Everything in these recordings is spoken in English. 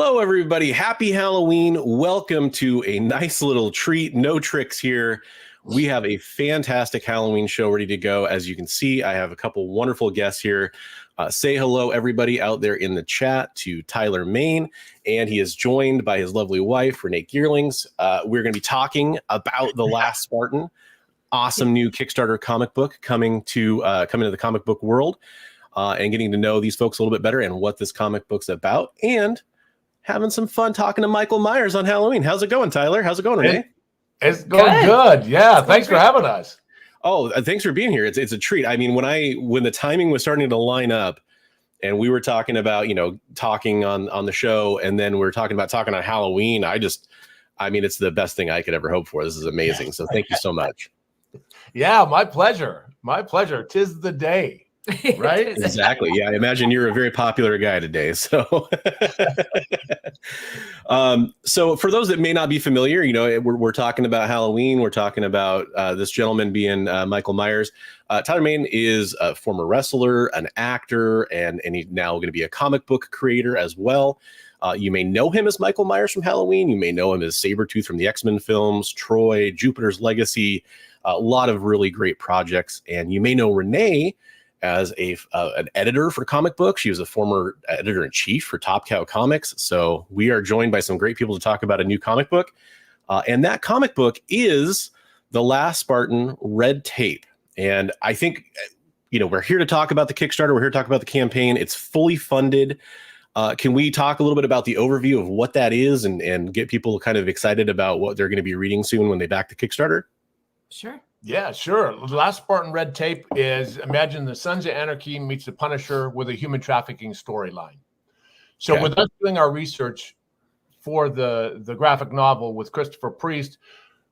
Hello, everybody. Happy Halloween. Welcome to a nice little treat. No tricks here. We have a fantastic Halloween show ready to go. As you can see, I have a couple wonderful guests here. Say hello, everybody out there in the chat, to Tyler Main, and he is joined by his lovely wife, Renae Geerlings. We're going to be talking about The Last Spartan, awesome new Kickstarter comic book coming to the comic book world, and getting to know these folks a little bit better and what this comic book's about, and having some fun talking to Michael Myers on Halloween. How's it going, Tyler? How's it going, Renae? It's going good. Yeah, thanks for having us. Oh, thanks for being here. It's a treat. I mean, when the timing was starting to line up, and we were talking about talking on the show, and then we were talking on Halloween. I mean, it's the best thing I could ever hope for. This is amazing. So thank you so much. Yeah, my pleasure. My pleasure. 'Tis the day. Right? Exactly. Yeah, I imagine you're a very popular guy today. So, so for those that may not be familiar, we're talking about Halloween. We're talking about this gentleman being Michael Myers. Tyler Main is a former wrestler, an actor, and he's now going to be a comic book creator as well. You may know him as Michael Myers from Halloween. You may know him as Sabretooth from the XMen films, Troy, Jupiter's Legacy, a lot of really great projects. And you may know Renae as an editor for comic books. She was a former editor-in-chief for Top Cow Comics. So we are joined by some great people to talk about a new comic book. And that comic book is The Last Spartan Red Tape. And I think, we're here to talk about the Kickstarter. We're here to talk about the campaign. It's fully funded. Can we talk a little bit about the overview of what that is and get people kind of excited about what they're going to be reading soon when they back the Kickstarter? Sure. Yeah, sure. The Last Spartan Red Tape is, imagine the Sons of Anarchy meets the Punisher with a human trafficking storyline. So with us doing our research for the graphic novel with Christopher Priest,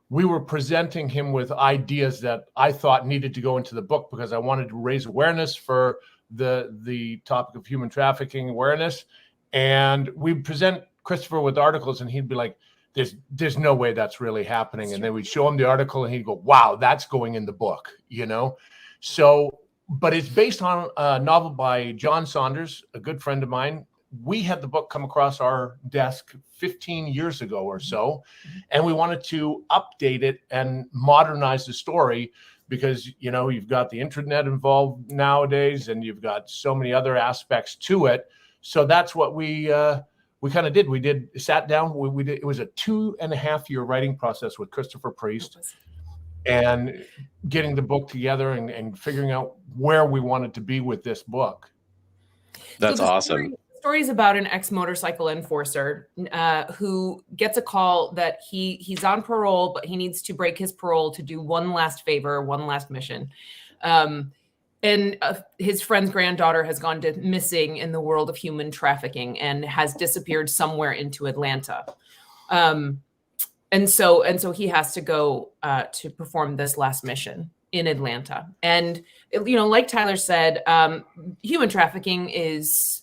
we were presenting him with ideas that I thought needed to go into the book because I wanted to raise awareness for the topic of human trafficking awareness. And we present Christopher with articles and he'd be like, there's no way that's really happening. And then we'd show him the article and he'd go, wow, that's going in the book, So, but it's based on a novel by John Saunders, a good friend of mine. We had the book come across our desk 15 years ago or so, and we wanted to update it and modernize the story because, you've got the internet involved nowadays and you've got so many other aspects to it. So that's what we kind of did. We sat down. We did. It was a 2.5-year writing process with Christopher Priest, and getting the book together and figuring out where we wanted to be with this book. That's awesome. The story is about an ex-motorcycle enforcer who gets a call that he's on parole, but he needs to break his parole to do one last favor, one last mission. And his friend's granddaughter has gone missing in the world of human trafficking and has disappeared somewhere into Atlanta. And so he has to go to perform this last mission in Atlanta. And, like Tyler said, human trafficking is,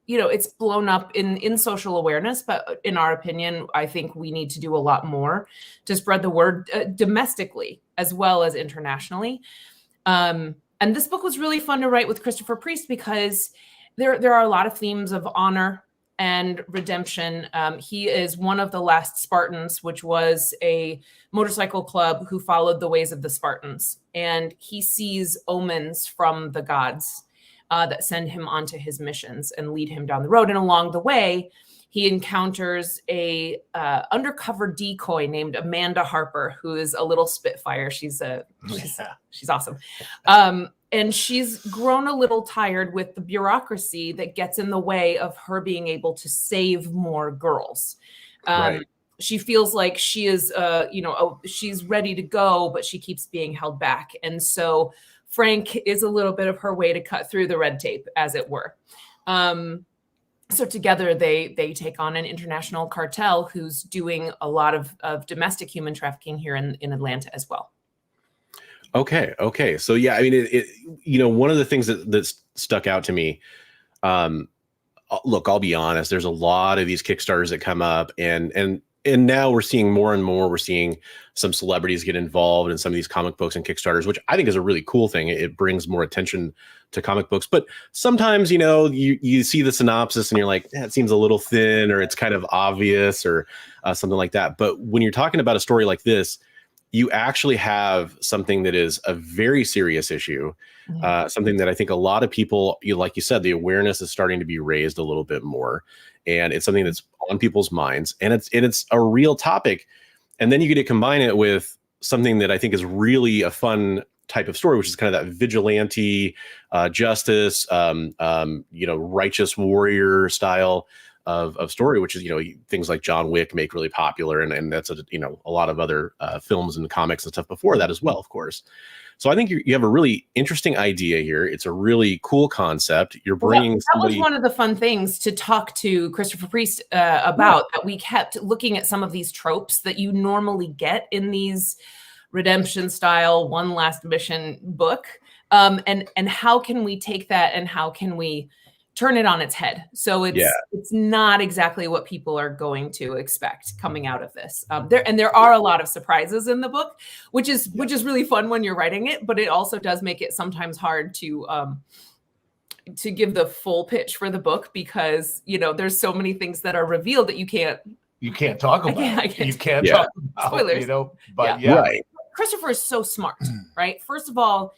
it's blown up in social awareness. But in our opinion, I think we need to do a lot more to spread the word domestically as well as internationally. And this book was really fun to write with Christopher Priest because there are a lot of themes of honor and redemption. He is one of the Last Spartans, which was a motorcycle club who followed the ways of the Spartans. And he sees omens from the gods that send him onto his missions and lead him down the road. And along the way, he encounters a undercover decoy named Amanda Harper, who is a little spitfire. She's awesome. And she's grown a little tired with the bureaucracy that gets in the way of her being able to save more girls. Right. She feels like she is, she's ready to go, but she keeps being held back. And so Frank is a little bit of her way to cut through the red tape, as it were. So together they take on an international cartel who's doing a lot of domestic human trafficking here in Atlanta as well. Okay. So yeah, I mean, one of the things that stuck out to me, look, I'll be honest, there's a lot of these Kickstarters that come up and and now we're seeing more and more. We're seeing some celebrities get involved in some of these comic books and Kickstarters, which I think is a really cool thing. It brings more attention to comic books. But sometimes, you see the synopsis and you're like, it seems a little thin, or it's kind of obvious, or something like that. But when you're talking about a story like this, you actually have something that is a very serious issue, something that I think a lot of people, like you said, the awareness is starting to be raised a little bit more. And it's something that's on people's minds, and it's a real topic. And then you get to combine it with something that I think is really a fun type of story, which is kind of that vigilante justice, righteous warrior style of story, which is, things like John Wick make really popular. And that's a lot of other films and comics and stuff before that as well, of course. So I think you have a really interesting idea here. It's a really cool concept. You're bringing that was one of the fun things to talk to Christopher Priest about, that we kept looking at some of these tropes that you normally get in these redemption style one last mission book. And how can we take that and how can we turn it on its head? So it's not exactly what people are going to expect coming out of this. There are a lot of surprises in the book, which is really fun when you're writing it, but it also does make it sometimes hard to give the full pitch for the book, because there's so many things that are revealed that you can't talk about. You can't talk about spoilers. But right. Christopher is so smart, right? First of all,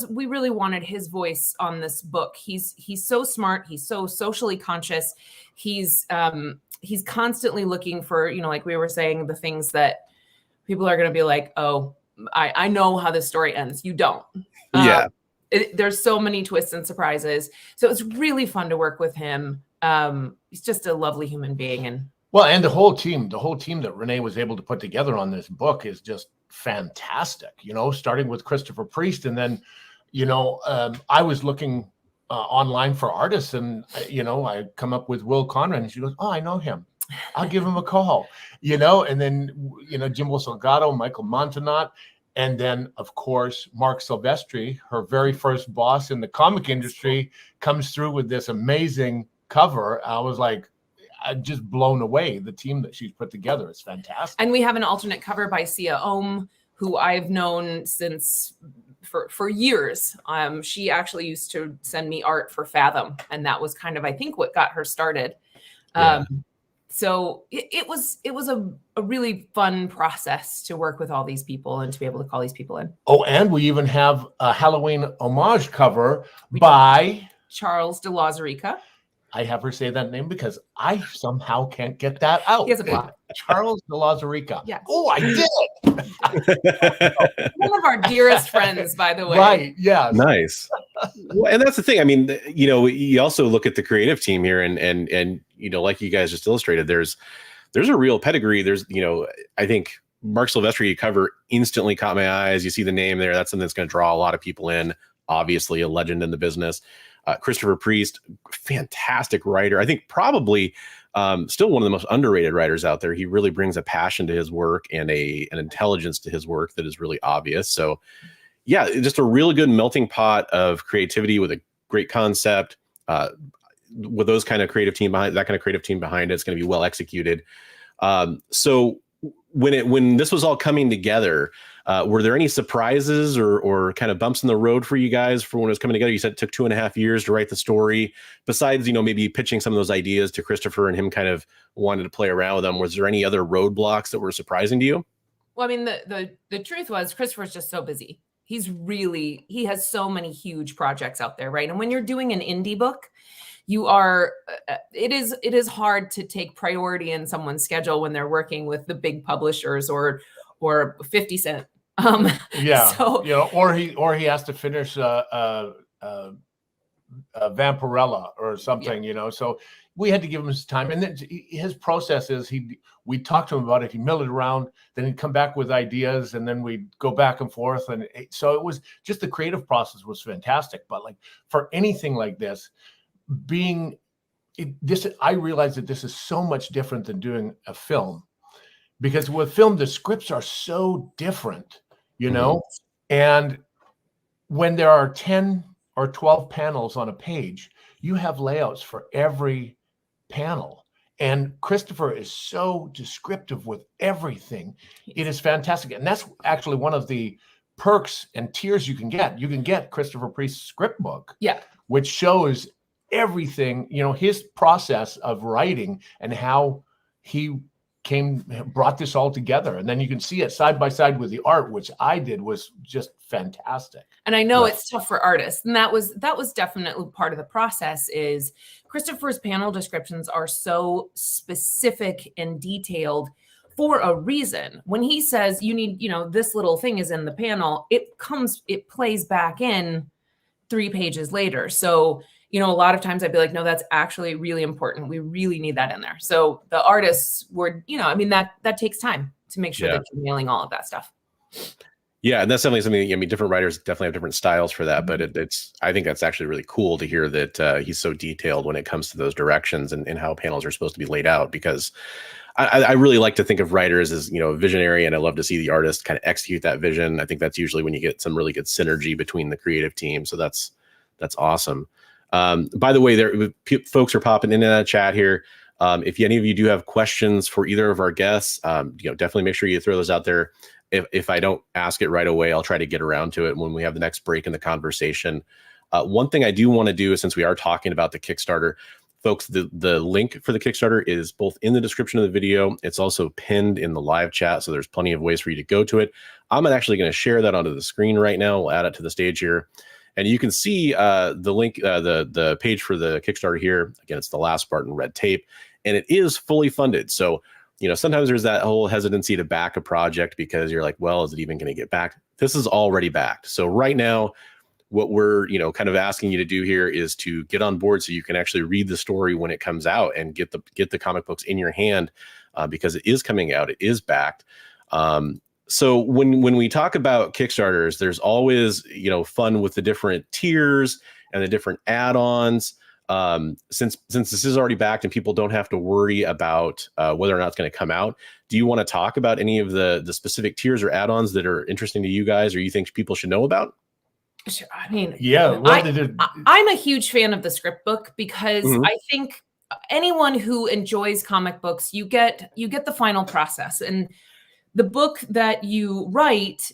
we really wanted his voice on this book. He's so smart. He's so socially conscious. He's constantly looking for, like we were saying, the things that people are going to be like, oh, I know how this story ends. You don't. There's so many twists and surprises. So it's really fun to work with him. He's just a lovely human being. And the whole team that Renae was able to put together on this book is just fantastic, starting with Christopher Priest. And then, I was looking online for artists, and, I come up with Will Conrad, and she goes, oh, I know him. I'll give him a call, and then, Jimbo Salgado, Michael Montenat, and then, of course, Marc Silvestri, her very first boss in the comic industry, comes through with this amazing cover. I was like, I'm just blown away. The team that she's put together is fantastic. And we have an alternate cover by Sia Ohm, who I've known for years. She actually used to send me art for Fathom, and that was kind of, I think, what got her started. So it was a really fun process to work with all these people and to be able to call these people in. Oh, and we even have a Halloween homage cover by Charles de Lazarica. I have her say that name because I somehow can't get that out. He has a block. Charles de Lazarica. Yeah. Oh, I did it. One of our dearest friends, by the way. Right. Yeah. Nice. Well, and that's the thing. I mean, you also look at the creative team here, and like you guys just illustrated, there's a real pedigree. There's, I think Marc Silvestri cover instantly caught my eyes. You see the name there. That's something that's going to draw a lot of people in. Obviously, a legend in the business. Christopher Priest, fantastic writer. I think probably still one of the most underrated writers out there. He really brings a passion to his work and an intelligence to his work that is really obvious. So, yeah, just a really good melting pot of creativity with a great concept. With those kind of creative team behind that kind of creative team behind it, it's going to be well executed. So when this was all coming together, were there any surprises or kind of bumps in the road for you guys for when it was coming together? You said it took 2.5 years to write the story. Besides, maybe pitching some of those ideas to Christopher and him kind of wanted to play around with them, was there any other roadblocks that were surprising to you? Well, I mean, the truth was Christopher's just so busy. He has so many huge projects out there, right? And when you're doing an indie book, it is hard to take priority in someone's schedule when they're working with the big publishers or 50 Cent. So, or he has to finish Vampirella or something, so we had to give him his time. And then his process is we talked to him about it. He milled it around, then he'd come back with ideas, and then we'd go back and forth. And so it was just, the creative process was fantastic. But like for anything like this, I realized that this is so much different than doing a film, because with film, the scripts are so different, and when there are 10 or 12 panels on a page, you have layouts for every panel. And Christopher is so descriptive with everything. It is fantastic. And that's actually one of the perks and tiers you can get. You can get Christopher Priest's script book, which shows everything, his process of writing and how he brought this all together. And then you can see it side by side with the art, which I did was just fantastic. And I know it's tough for artists. And that was definitely part of the process. Is Christopher's panel descriptions are so specific and detailed for a reason. When he says you need, this little thing is in the panel, it plays back in 3 pages later. So, a lot of times I'd be like, no, that's actually really important. We really need that in there. So the artists were, that takes time to make sure that you're nailing all of that stuff. Yeah, and that's definitely something. Different writers definitely have different styles for that, but I think that's actually really cool to hear that he's so detailed when it comes to those directions and how panels are supposed to be laid out. Because I really like to think of writers as a visionary, and I love to see the artist kind of execute that vision. I think that's usually when you get some really good synergy between the creative team. So that's awesome. By the way, folks are popping into that chat here. If any of you do have questions for either of our guests, definitely make sure you throw those out there. If I don't ask it right away, I'll try to get around to it when we have the next break in the conversation. One thing I do want to do is, since we are talking about the Kickstarter, folks, the link for the Kickstarter is both in the description of the video. It's also pinned in the live chat, so there's plenty of ways for you to go to it. I'm actually going to share that onto the screen right now. We'll add it to the stage here. And you can see the link, the page for the Kickstarter here. Again, it's the Last Spartan Red Tape, and it is fully funded. So, sometimes there's that whole hesitancy to back a project because you're like, well, is it even going to get backed? This is already backed. So right now, what we're, kind of asking you to do here is to get on board so you can actually read the story when it comes out and get the comic books in your hand because it is coming out. It is backed. So when we talk about Kickstarters, there's always, fun with the different tiers and the different add-ons. Since this is already backed and people don't have to worry about whether or not it's going to come out, do you want to talk about any of the specific tiers or add-ons that are interesting to you guys or you think people should know about? Sure. I mean, I'm a huge fan of the script book because I think anyone who enjoys comic books, you get the final process, and the book that you write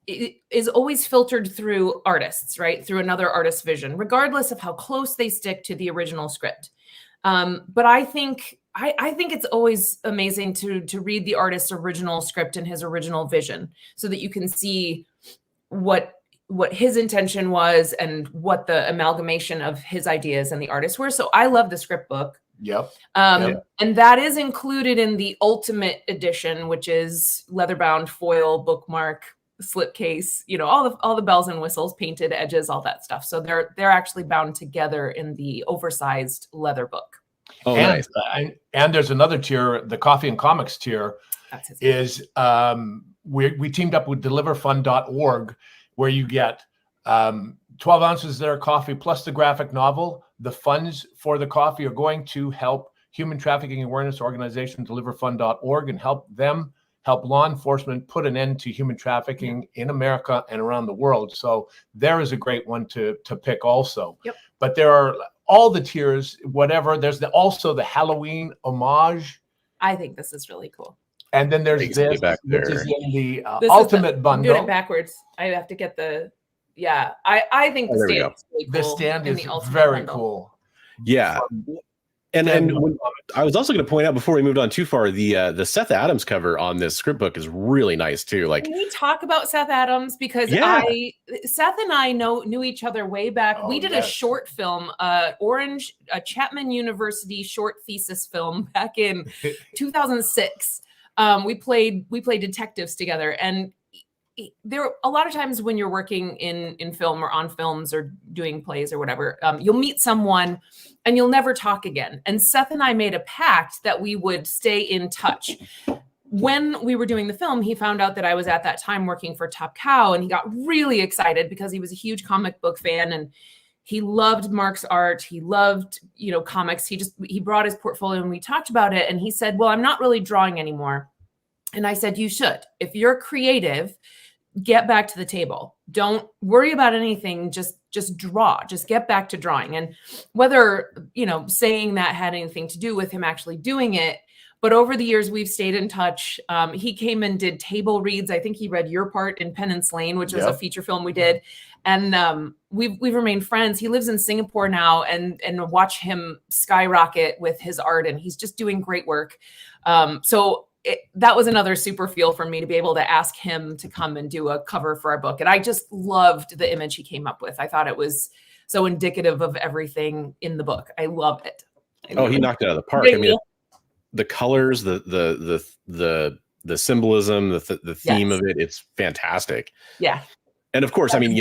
is always filtered through artists, right? Through another artist's vision, regardless of how close they stick to the original script. But I think it's always amazing to read the artist's original script and his original vision so that you can see what his intention was and what the amalgamation of his ideas and the artists were. So I love the script book. Yep. And that is included in the Ultimate Edition, which is leather-bound foil, bookmark, slipcase, all the bells and whistles, painted edges, all that stuff. So they're actually bound together in the oversized leather book. Oh, nice. And there's another tier, the Coffee and Comics tier, is we teamed up with deliverfund.org, where you get 12 ounces of their coffee plus the graphic novel. The funds for the coffee are going to help human trafficking awareness organization deliverfund.org and help law enforcement put an end to human trafficking in America and around the world. So there is a great one to pick also. Yep. But there are all the tiers, whatever. There's also the Halloween homage. I think this is really cool. And then there's this, which is in the Ultimate Bundle. I'm doing it backwards. I have to get the... Yeah, I think the stand is really cool. The stand is very cool. Yeah. And I was also going to point out before we moved on too far, the Seth Adams cover on this script book is really nice too. Like, can we talk about Seth Adams? Because Seth and I knew each other way back. We did a short film, a Chapman University short thesis film back in 2006. We played detectives together, and there are a lot of times when you're working in film or on films or doing plays or whatever, you'll meet someone and you'll never talk again. And Seth and I made a pact that we would stay in touch. When we were doing the film, he found out that I was at that time working for Top Cow, and he got really excited because he was a huge comic book fan and he loved Marc's art. He loved, comics. He brought his portfolio and we talked about it. And he said, well, I'm not really drawing anymore. And I said, you should. If you're creative, get back to the table. Don't worry about anything. Just draw. Just get back to drawing. And whether, saying that had anything to do with him actually doing it, but over the years we've stayed in touch. He came and did table reads. I think he read your part in Penance Lane, which was a feature film we did. And we've remained friends. He lives in Singapore now, and watch him skyrocket with his art, and he's just doing great work. That was another super feel for me to be able to ask him to come and do a cover for our book. And I just loved the image he came up with. I thought it was so indicative of everything in the book. I love it. He knocked it out of the park. I mean, the colors, the symbolism, the theme of it, it's fantastic. Yeah. And of course, I mean,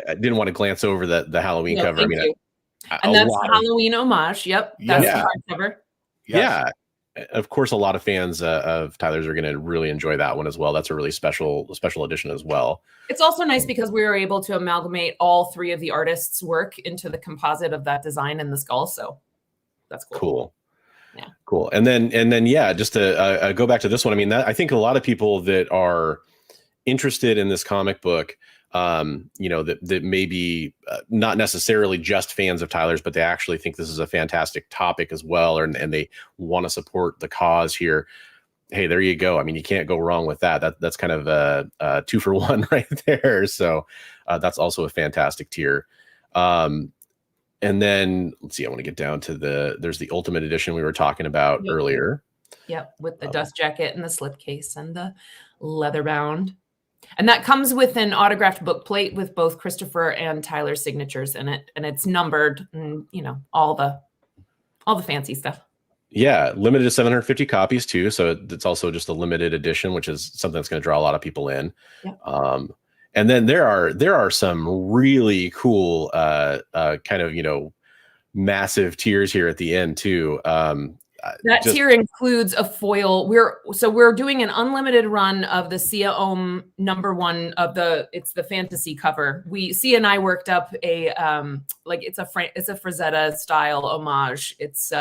I didn't want to glance over the Halloween cover. I mean, and that's Halloween homage. Yep. That's the hardcover. Yeah. Of course, a lot of fans of Tyler's are going to really enjoy that one as well. That's a really special edition as well. It's also nice because we were able to amalgamate all three of the artists' work into the composite of that design and the skull. So that's cool. Yeah. Cool. And then just to go back to this one, I mean, I think a lot of people that are interested in this comic book, that may be not necessarily just fans of Tyler's, but they actually think this is a fantastic topic as well, and they want to support the cause here. Hey, there you go. I mean, you can't go wrong with that. That's kind of a 2-for-1 right there. So that's also a fantastic tier. And then let's see, I want to get down to there's the Ultimate Edition we were talking about earlier. Yep, with the dust jacket and the slipcase and the leather bound. And that comes with an autographed book plate with both Christopher and Tyler's signatures in it, and it's numbered, and all the fancy stuff. Yeah, limited to 750 copies too, so it's also just a limited edition, which is something that's going to draw a lot of people in. Yeah. And then there are some really cool kind of massive tiers here at the end too. That tier includes a foil. We're doing an unlimited run of the Sia Ohm #1 of it's the fantasy cover. Sia and I worked up a it's a Frazetta style homage. It's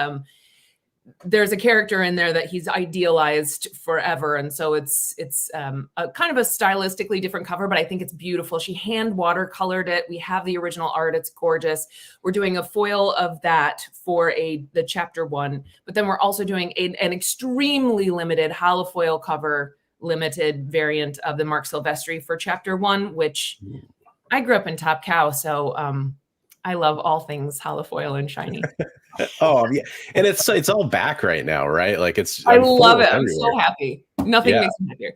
there's a character in there that he's idealized forever, and so it's a kind of a stylistically different cover, but I think it's beautiful. She hand watercolored it. We have the original art. It's gorgeous. We're doing a foil of that for the chapter 1, but then we're also doing an extremely limited holofoil cover, limited variant of the Marc Silvestri for chapter 1, which I grew up in Top Cow, so I love all things holofoil and shiny. Oh yeah, and it's all back right now, right? Like I love it. I'm so happy. Nothing makes me happier.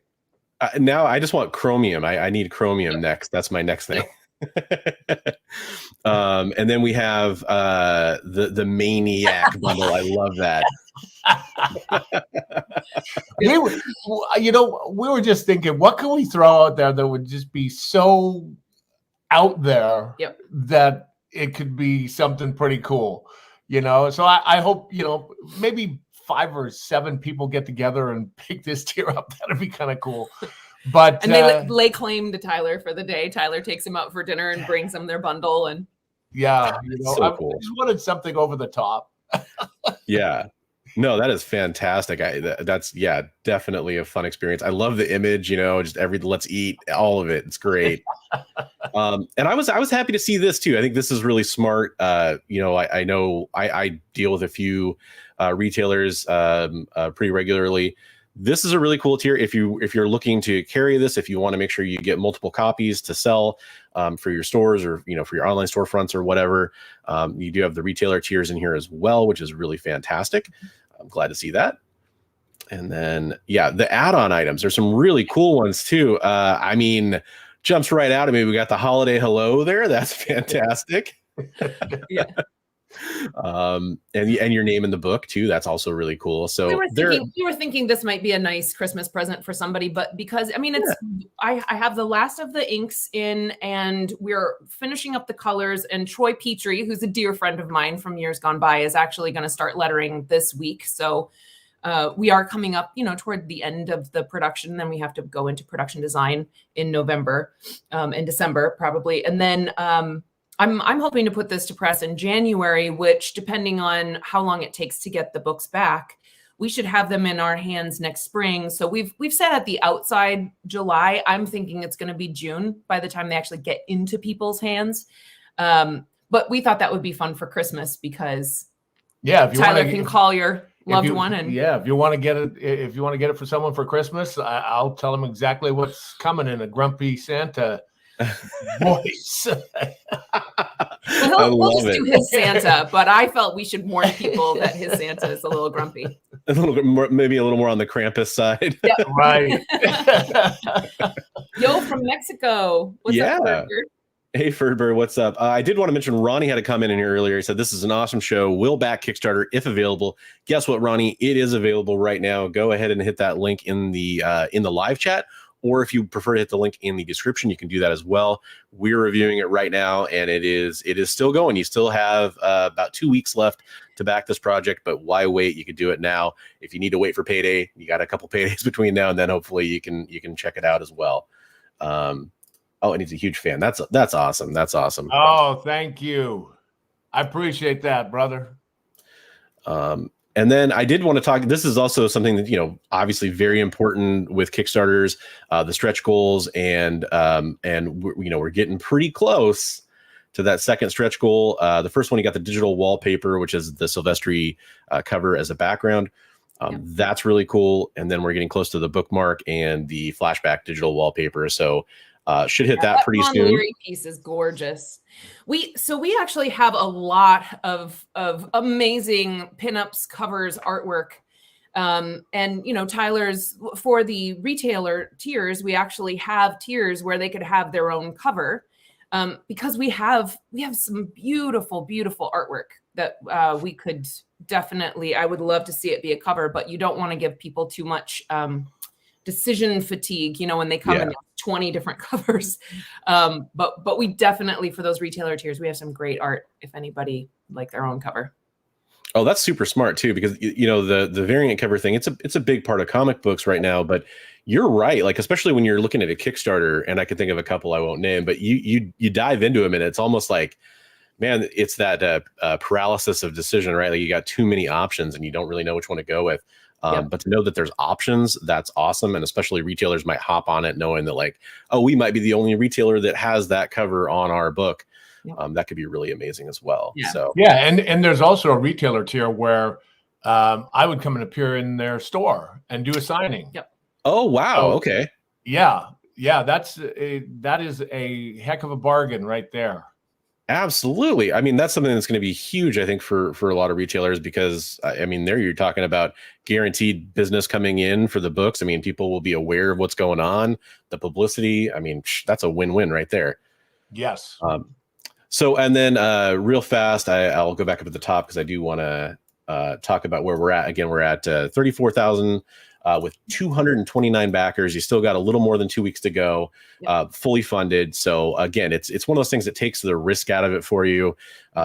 Now I just want chromium. I need chromium next. That's my next thing. And then we have the Maniac bundle. I love that. We were just thinking, what can we throw out there that would just be so out there that it could be something pretty cool. So I hope, maybe 5 or 7 people get together and pick this tier up. That'd be kind of cool. But and they lay claim to Tyler for the day. Tyler takes him out for dinner and brings them their bundle. And so cool. I just wanted something over the top. Yeah. No, that is fantastic. That's definitely a fun experience. I love the image, just let's eat, all of it. It's great. And I was happy to see this too. I think this is really smart. I know I deal with a few retailers pretty regularly. This is a really cool tier. If you're looking to carry this, if you want to make sure you get multiple copies to sell for your stores or for your online storefronts or whatever, you do have the retailer tiers in here as well, which is really fantastic. I'm glad to see that. And then the add-on items. There's some really cool ones too. I mean, jumps right out at me. We got the holiday hello there. That's fantastic. Yeah. And your name in the book too. That's also really cool. So we were thinking this might be a nice Christmas present for somebody, but because I have the last of the inks in, and we're finishing up the colors, and Troy Petrie, who's a dear friend of mine from years gone by, is actually going to start lettering this week. So we are coming up, toward the end of the production. Then we have to go into production design in November, in December probably, and then I'm hoping to put this to press in January, which, depending on how long it takes to get the books back, we should have them in our hands next spring. So we've set at the outside July. I'm thinking it's going to be June by the time they actually get into people's hands. But we thought that would be fun for Christmas because if you Tyler can call your loved one, and if you want to get it for someone for Christmas, I'll tell them exactly what's coming in a grumpy Santa voice. We'll just do his Santa, but I felt we should warn people that his Santa is a little grumpy. A little bit more, maybe a little more on the Krampus side. Yeah. Right. Yo, from Mexico. What's up, Burger? Hey, Ferdbird, what's up? I did want to mention Ronnie had a comment in here earlier. He said, this is an awesome show. Will back Kickstarter if available. Guess what, Ronnie? It is available right now. Go ahead and hit that link in the live chat. Or if you prefer to hit the link in the description, you can do that as well. We're reviewing it right now, and it is still going. You still have about 2 weeks left to back this project, but why wait? You could do it now. If you need to wait for payday, you got a couple paydays between now and then. Hopefully, you can check it out as well. And he's a huge fan. That's awesome. That's awesome. Oh, thank you. I appreciate that, brother. And then I did want to talk. This is also something that, obviously very important with Kickstarters, the stretch goals, and we're getting pretty close to that second stretch goal. The first one, you got the digital wallpaper, which is the Silvestri cover as a background. That's really cool. And then we're getting close to the bookmark and the flashback digital wallpaper. So should hit that pretty soon. The Leary piece is gorgeous. We actually have a lot of amazing pinups, covers, artwork. And Tyler's, for the retailer tiers, we actually have tiers where they could have their own cover, because we have some beautiful, beautiful artwork that we could definitely, I would love to see it be a cover, but you don't want to give people too much decision fatigue, when they come in 20 different covers. But we definitely, for those retailer tiers, we have some great art if anybody like their own cover. Oh, that's super smart too, because the variant cover thing, it's a big part of comic books right now. But you're right, like especially when you're looking at a Kickstarter, and I can think of a couple I won't name, but you dive into them and it's almost like, man, it's that paralysis of decision, right? Like you got too many options and you don't really know which one to go with. But to know that there's options, that's awesome. And especially retailers might hop on it knowing that like, oh, we might be the only retailer that has that cover on our book. That could be really amazing as well. And there's also a retailer tier where I would come and appear in their store and do a signing. Oh, wow. Okay. Yeah. That is a heck of a bargain right there. Absolutely. I mean, that's something that's going to be huge, I think, for a lot of retailers, because I mean, there you're talking about guaranteed business coming in for the books. I mean, people will be aware of what's going on, the publicity. I mean, that's a win-win right there. Yes. So, and then real fast, I'll go back up at the top because I do want to talk about where we're at. Again, we're at 34,000 with 229 backers. You still got a little more than 2 weeks to go, fully funded. So again, it's one of those things that takes the risk out of it for you.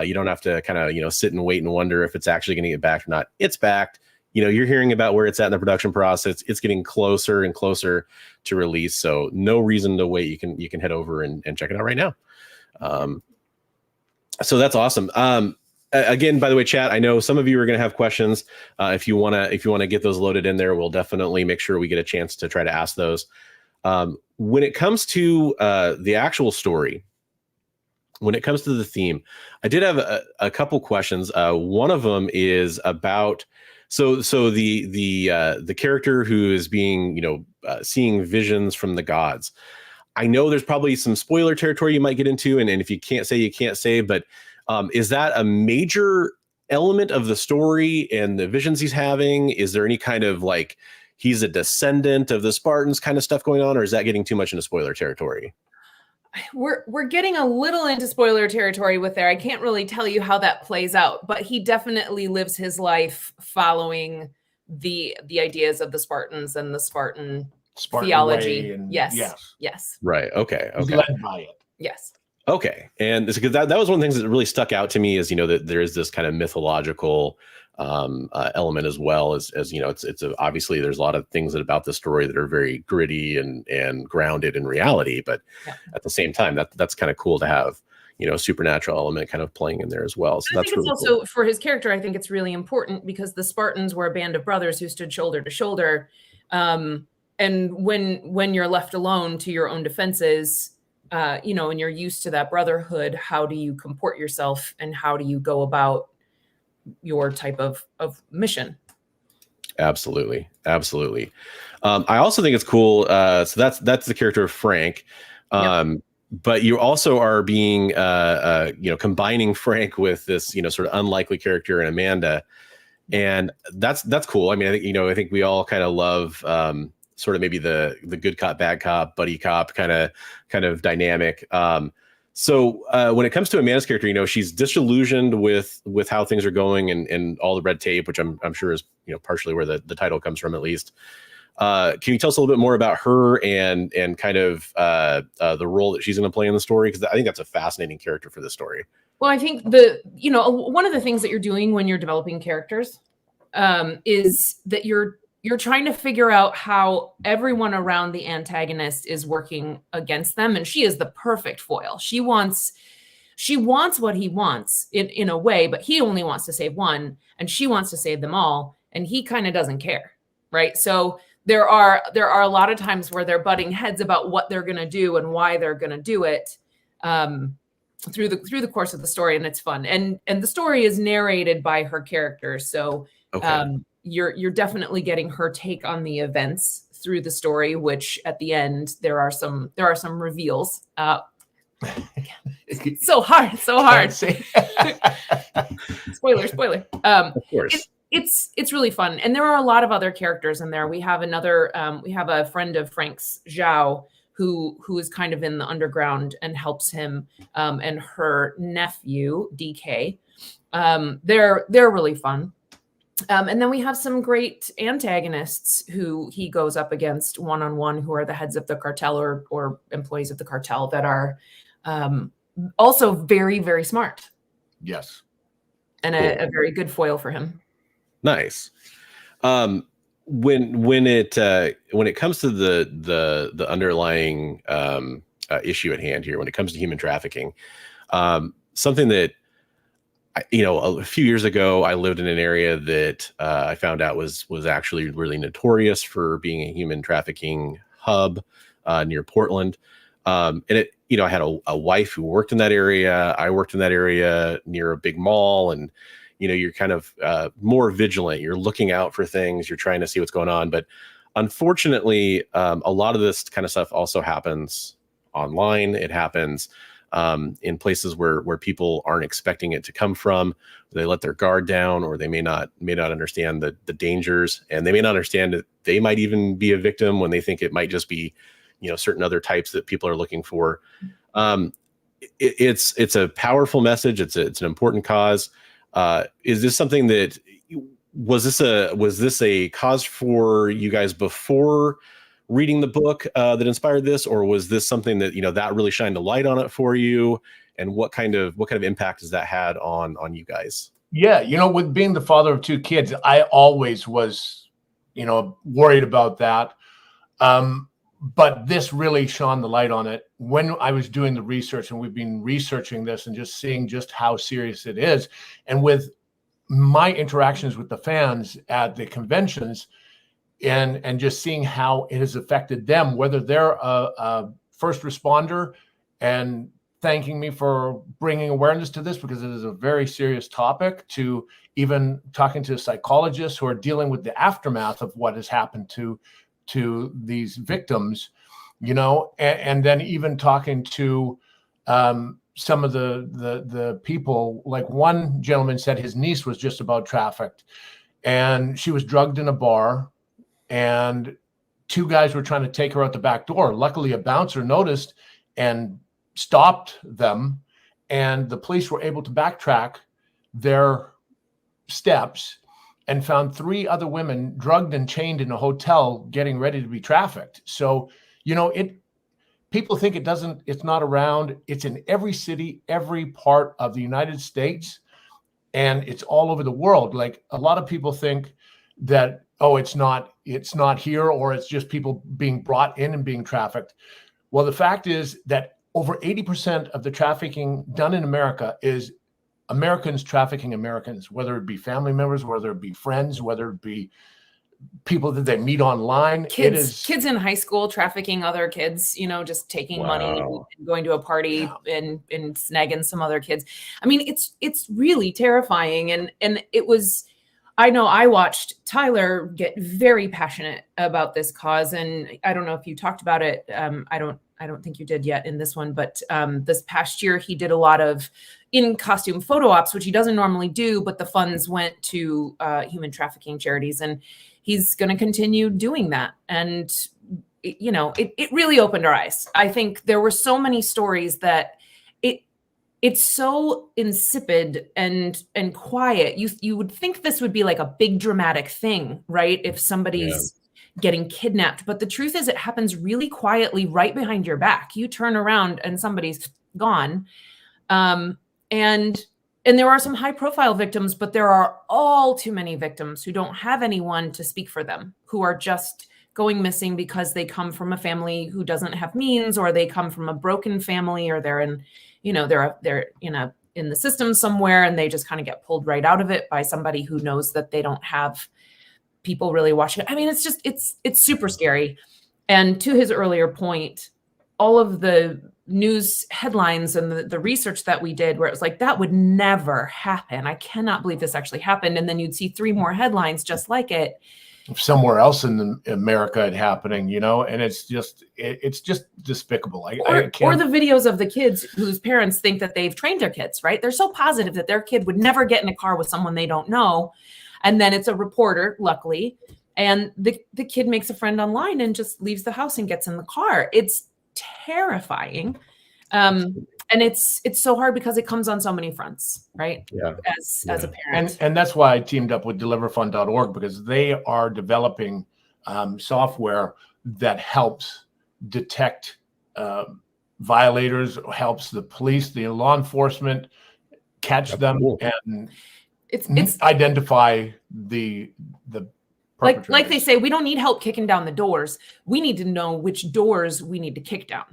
You don't have to kind of, sit and wait and wonder if it's actually going to get backed or not. It's backed. You're hearing about where it's at in the production process. It's getting closer and closer to release. So no reason to wait. You can head over and check it out right now. So that's awesome. Again, by the way, chat, I know some of you are going to have questions. If you want to get those loaded in there, we'll definitely make sure we get a chance to try to ask those. When it comes to the actual story, when it comes to the theme, I did have a couple questions. One of them is about so the character who is being seeing visions from the gods. I know there's probably some spoiler territory you might get into, and if you can't say, you can't say, but is that a major element of the story and the visions he's having? Is there any kind of like he's a descendant of the Spartans kind of stuff going on, or is that getting too much into spoiler territory? We're getting a little into spoiler territory with there. I can't really tell you how that plays out, but he definitely lives his life following the ideas of the Spartans and the Spartan theology. And yes. Right. Okay. He's led by it. Yes. Okay. And because that was one of the things that really stuck out to me is, that there is this kind of mythological element as well as it's obviously there's a lot of things about the story that are very gritty and grounded in reality, but at the same time, that's kind of cool to have, supernatural element kind of playing in there as well. So I that's think it's really also cool. for his character. I think it's really important because the Spartans were a band of brothers who stood shoulder to shoulder. And when you're left alone to your own defenses, and you're used to that brotherhood, how do you comport yourself and how do you go about your type of mission? Absolutely. I also think it's cool. So that's the character of Frank. Yep. But you also are being, combining Frank with this, sort of unlikely character in Amanda, and that's cool. I mean, I think we all kind of love sort of maybe the good cop, bad cop, buddy cop kind of dynamic. So when it comes to Amanda's character, she's disillusioned with how things are going and all the red tape, which I'm sure is partially where the title comes from, at least. Can you tell us a little bit more about her and kind of the role that she's going to play in the story? Because I think that's a fascinating character for this story. Well, I think one of the things that you're doing when you're developing characters is that you're trying to figure out how everyone around the antagonist is working against them, and she is the perfect foil. She wants what he wants in a way, but he only wants to save one, and she wants to save them all, and he kind of doesn't care, right? So there are a lot of times where they're butting heads about what they're going to do and why they're going to do it through the course of the story, and it's fun. And the story is narrated by her character, so okay. You're definitely getting her take on the events through the story, which at the end there are some reveals. So hard. Spoiler. Of course. It's really fun, and there are a lot of other characters in there. We have we have a friend of Frank's, Zhao, who is kind of in the underground and helps him, and her nephew DK. They're really fun. And then we have some great antagonists who he goes up against one-on-one, who are the heads of the cartel or employees of the cartel that are also very, very smart. Yes. And cool. a very good foil for him. Nice. When it comes to the underlying issue at hand here, when it comes to human trafficking, something that a few years ago, I lived in an area that I found out was actually really notorious for being a human trafficking hub near Portland. And I had a wife who worked in that area. I worked in that area near a big mall, and you're kind of more vigilant. You're looking out for things. You're trying to see what's going on. But unfortunately, a lot of this kind of stuff also happens online. It happens in places where people aren't expecting it to come from. They let their guard down, or they may not understand the dangers, and they may not understand that they might even be a victim when they think it might just be, certain other types that people are looking for. It's a powerful message. It's an important cause. Is this something that was this a cause for you guys before reading the book that inspired this, or was this something that that really shined a light on it for you? And what kind of impact has that had on you guys? Yeah, with being the father of two kids, I always was worried about that. But this really shone the light on it when I was doing the research, and we've been researching this and just seeing just how serious it is. And with my interactions with the fans at the conventions, and just seeing how it has affected them, whether they're a first responder and thanking me for bringing awareness to this, because it is a very serious topic, to even talking to psychologists who are dealing with the aftermath of what has happened to these victims, and then even talking to some of the people. Like one gentleman said his niece was just about trafficked, and she was drugged in a bar, and two guys were trying to take her out the back door. Luckily, a bouncer noticed and stopped them, and the police were able to backtrack their steps and found 3 other women drugged and chained in a hotel getting ready to be trafficked. So, people think it's not around. It's in every city, every part of the United States, and it's all over the world. Like, a lot of people think that, oh, it's not here, or it's just people being brought in and being trafficked. Well, the fact is that over 80% of the trafficking done in America is Americans trafficking Americans, whether it be family members, whether it be friends, whether it be people that they meet online. Kids in high school trafficking other kids, you know, just taking money and going to a party and snagging some other kids. I mean, it's really terrifying. And it was, I know I watched Tyler get very passionate about this cause. And I don't know if you talked about it. I don't think you did yet in this one, but this past year he did a lot of in-costume photo ops, which he doesn't normally do, but the funds went to human trafficking charities, and he's going to continue doing that. And, you know, it really opened our eyes. I think there were so many stories that it's so insipid and quiet. You would think this would be like a big dramatic thing, right? If somebody's getting kidnapped, but the truth is it happens really quietly right behind your back. You turn around and somebody's gone. And there are some high profile victims, but there are all too many victims who don't have anyone to speak for them, who are just going missing because they come from a family who doesn't have means, or they come from a broken family, or they're in, you know, they're in the system somewhere, and they just kind of get pulled right out of it by somebody who knows that they don't have people really watching it. I mean, it's super scary. And to his earlier point, all of the news headlines and the research that we did, where it was like, that would never happen. I cannot believe this actually happened. And then you'd see 3 more headlines just like it somewhere else in America happening, you know, and it's just despicable. Or the videos of the kids whose parents think that they've trained their kids, right? They're so positive that their kid would never get in a car with someone they don't know. And then it's a reporter, luckily, and the kid makes a friend online and just leaves the house and gets in the car. It's terrifying. And it's so hard because it comes on so many fronts, right? As a parent. And that's why I teamed up with deliverfund.org, because they are developing software that helps detect violators, helps the police, the law enforcement catch them and it's identify the like they say, we don't need help kicking down the doors. We need to know which doors we need to kick down.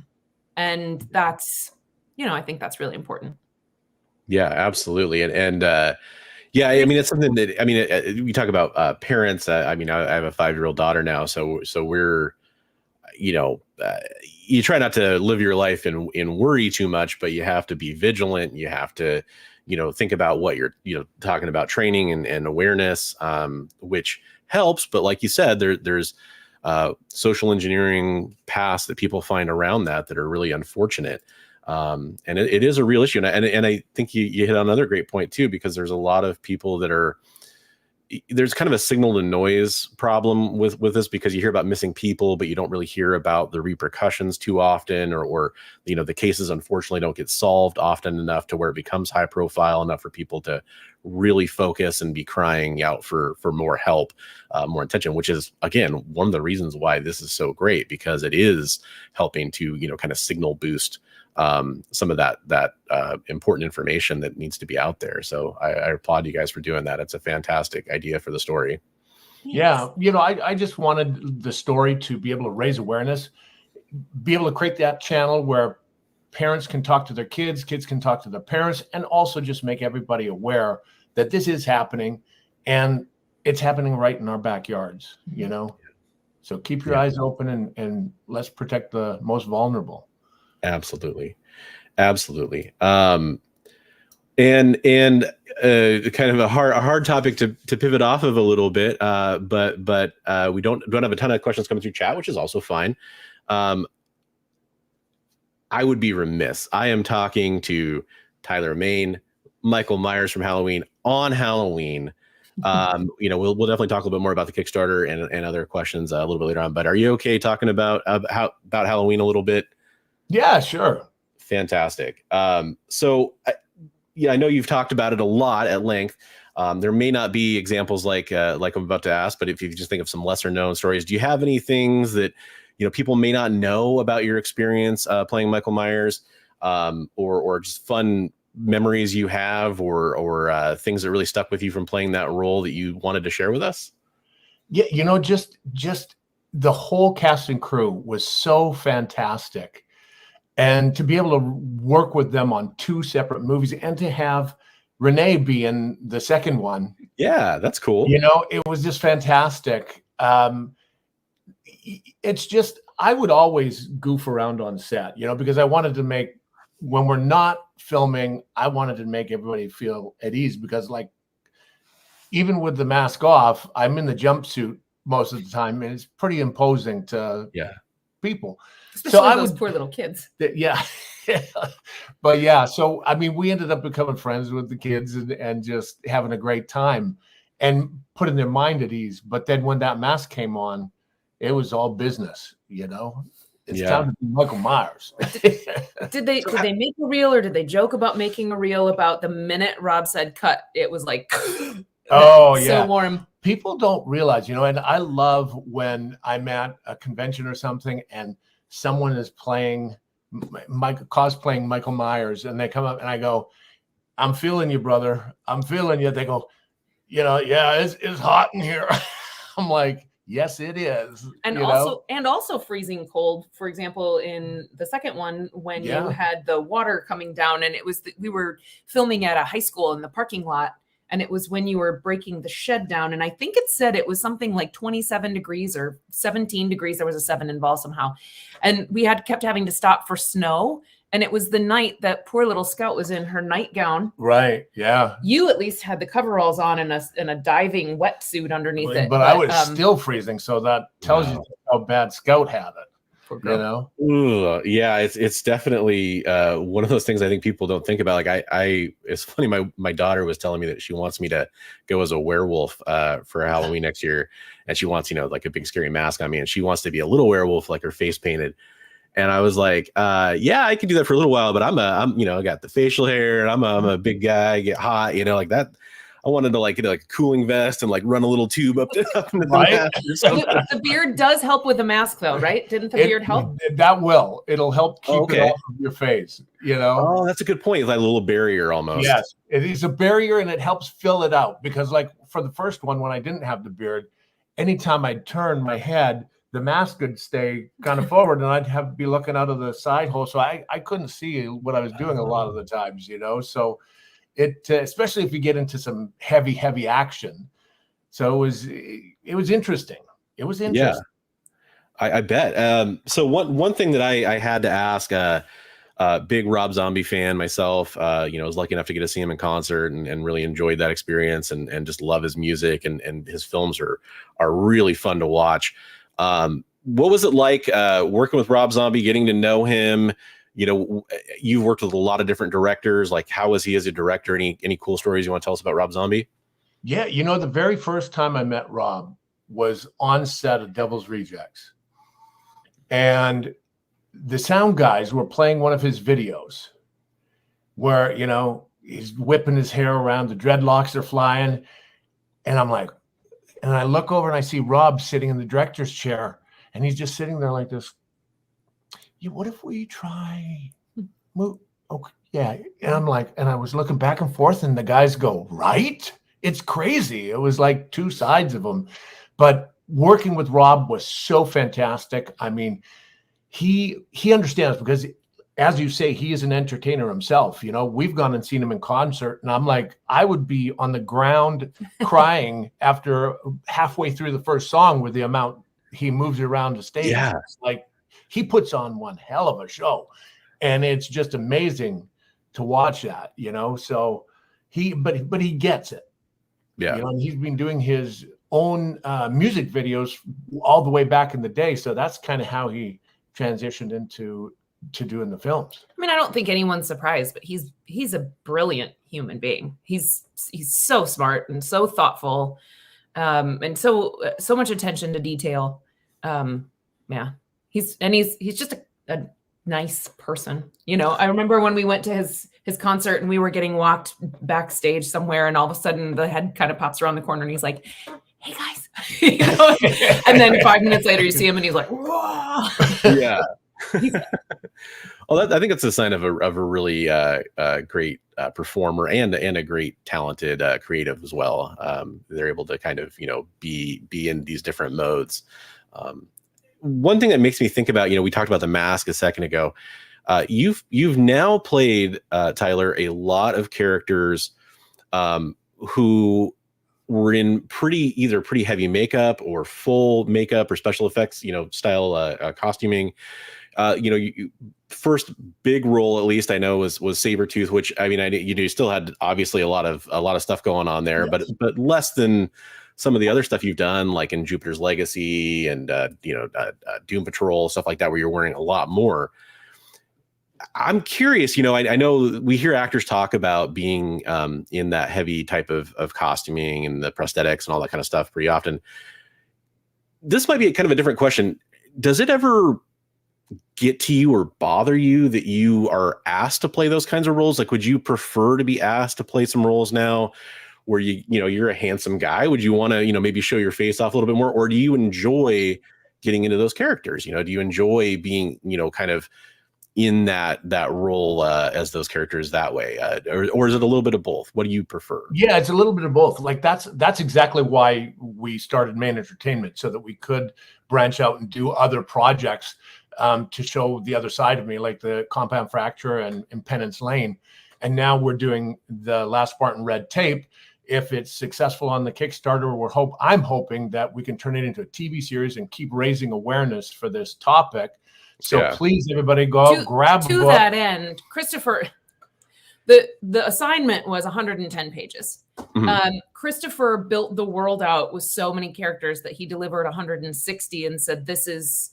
And that's, you know, I think that's really important. Yeah, absolutely. And yeah, I mean, it's something that, I mean, we talk about parents. I mean, I have a 5-year-old daughter now. So we're, you know, you try not to live your life in worry too much, but you have to be vigilant. You have to, you know, think about what you're, you know, talking about training and awareness, which helps. But like you said, there's social engineering paths that people find around that are really unfortunate. And it is a real issue. And I think you hit on another great point too, because there's a lot of people that there's kind of a signal to noise problem with this, because you hear about missing people, but you don't really hear about the repercussions too often, or, you know, the cases unfortunately don't get solved often enough to where it becomes high profile enough for people to really focus and be crying out for more help, more attention, which is, again, one of the reasons why this is so great, because it is helping to, you know, kind of signal boost some of that important information that needs to be out there. So I applaud you guys for doing that. It's a fantastic idea for the story. Yeah. You know, I just wanted the story to be able to raise awareness, be able to create that channel where parents can talk to their kids can talk to their parents, and also just make everybody aware that this is happening, and it's happening right in our backyards, you know? So keep your eyes open and let's protect the most vulnerable. Absolutely. And kind of a hard topic to pivot off of a little bit, but we don't have a ton of questions coming through chat, which is also fine. I would be remiss. I am talking to Tyler Mane, Michael Myers from Halloween on Halloween. You know, we'll definitely talk a little bit more about the Kickstarter and other questions a little bit later on. But are you okay talking about Halloween a little bit? Yeah, sure. Fantastic. So I know you've talked about it a lot at length. There may not be examples like I'm about to ask, but if you just think of some lesser known stories, do you have any things that, you know, people may not know about your experience playing Michael Myers, or just fun memories you have, or things that really stuck with you from playing that role that you wanted to share with us? Yeah, you know, just the whole cast and crew was so fantastic. And to be able to work with them on 2 separate movies and to have Renae be in the second one. Yeah, that's cool. You know, it was just fantastic. It's just, I would always goof around on set, you know, because I wanted to make, when we're not filming, I wanted to make everybody feel at ease, because like, even with the mask off, I'm in the jumpsuit most of the time, and it's pretty imposing to people. Especially so those poor little kids. Yeah. But yeah, so I mean, we ended up becoming friends with the kids and just having a great time and putting their mind at ease. But then when that mask came on, it was all business, you know. It's time to be Michael Myers. Did they make a reel, or did they joke about making a reel about the minute Rob said cut, it was like oh yeah, so warm. People don't realize, you know, and I love when I'm at a convention or something and someone is cosplaying Michael Myers, and they come up and I go, "I'm feeling you, brother. I'm feeling you." They go, "You know, yeah, it's hot in here." I'm like, "Yes, it is." And also freezing cold. For example, in the second one, when you had the water coming down, and it was we were filming at a high school in the parking lot. And it was when you were breaking the shed down. And I think it said it was something like 27 degrees or 17 degrees. There was a 7 involved somehow. And we kept having to stop for snow. And it was the night that poor little Scout was in her nightgown. Right. Yeah. You at least had the coveralls on and a diving wetsuit underneath it. But I was still freezing. So that tells you how bad Scout had it. You know? Ooh, yeah, it's definitely one of those things I think people don't think about. Like it's funny, my daughter was telling me that she wants me to go as a werewolf for Halloween next year, and she wants, you know, like a big scary mask on me, and she wants to be a little werewolf, like her face painted. And I was like, yeah, I can do that for a little while, but I'm you know, I got the facial hair, and I'm a big guy, I get hot, you know, like that. I wanted to like get like a cooling vest and like run a little tube up into the mask. The beard does help with the mask, though, right? Didn't the beard help? It'll help keep it off of your face, you know? Oh, that's a good point. It's like a little barrier almost. Yes, it is a barrier, and it helps fill it out, because like for the first one, when I didn't have the beard, anytime I'd turn my head, the mask would stay kind of forward, and I'd have to be looking out of the side hole. So I couldn't see what I was doing a lot of the times, you know? So it, especially if you get into some heavy action. So it was interesting. It was interesting. Yeah, I bet. So one thing that I had to ask, big Rob Zombie fan myself, you know, I was lucky enough to get to see him in concert and really enjoyed that experience, and just love his music, and his films are really fun to watch. What was it like working with Rob Zombie, getting to know him? You know, you've worked with a lot of different directors. Like, how was he as a director? Any cool stories you want to tell us about Rob Zombie? Yeah, you know, the very first time I met Rob was on set of Devil's Rejects. And the sound guys were playing one of his videos where, you know, he's whipping his hair around, the dreadlocks are flying. And I'm like, and I look over and I see Rob sitting in the director's chair, and he's just sitting there like this. Yeah, what if we try move? Okay, yeah. And I'm like, and I was looking back and forth, and the guys go, right? It's crazy. It was like 2 sides of them. But working with Rob was so fantastic. I mean, he understands, because as you say, he is an entertainer himself. You know, we've gone and seen him in concert, and I'm like, I would be on the ground crying after halfway through the first song with the amount he moves around the stage. Yeah. It's like, he puts on one hell of a show, and it's just amazing to watch that, you know? So but he gets it. Yeah. You know, he's been doing his own music videos all the way back in the day. So that's kind of how he transitioned into doing the films. I mean, I don't think anyone's surprised, but he's a brilliant human being. He's so smart and so thoughtful, and so much attention to detail. Yeah. He's just a nice person. You know, I remember when we went to his concert and we were getting walked backstage somewhere, and all of a sudden the head kind of pops around the corner and he's like, "Hey guys," you know? And then 5 minutes later you see him and he's like, "Whoa." Yeah. Well, I think it's a sign of a really great performer and a great talented creative as well. They're able to kind of, you know, be in these different modes. One thing that makes me think about, you know, we talked about the mask a second ago. You've now played, Tyler, a lot of characters who were in either pretty heavy makeup or full makeup or special effects, style costuming. First big role, at least I know, was Sabretooth, which you still had obviously a lot of stuff going on there, yes. but less than some of the other stuff you've done, like in Jupiter's Legacy and Doom Patrol, stuff like that, where you're wearing a lot more. I'm curious, I know we hear actors talk about being in that heavy type of costuming and the prosthetics and all that kind of stuff pretty often. This might be kind of a different question. Does it ever get to you or bother you that you are asked to play those kinds of roles? Like, would you prefer to be asked to play some roles now where you're a handsome guy? Would you want to, maybe show your face off a little bit more? Or do you enjoy getting into those characters? Do you enjoy being, kind of in that role as those characters that way? Or is it a little bit of both? What do you prefer? Yeah, it's a little bit of both. Like that's exactly why we started Main Entertainment, so that we could branch out and do other projects to show the other side of me, like the Compound Fracture and Penance Lane. And now we're doing the Last Spartan Red Tape. If it's successful on the Kickstarter, I'm hoping that we can turn it into a TV series and keep raising awareness for this topic. So please, everybody, go out, grab a book. To that end, Christopher, the assignment was 110 pages. Mm-hmm. Christopher built the world out with so many characters that he delivered 160 and said, this is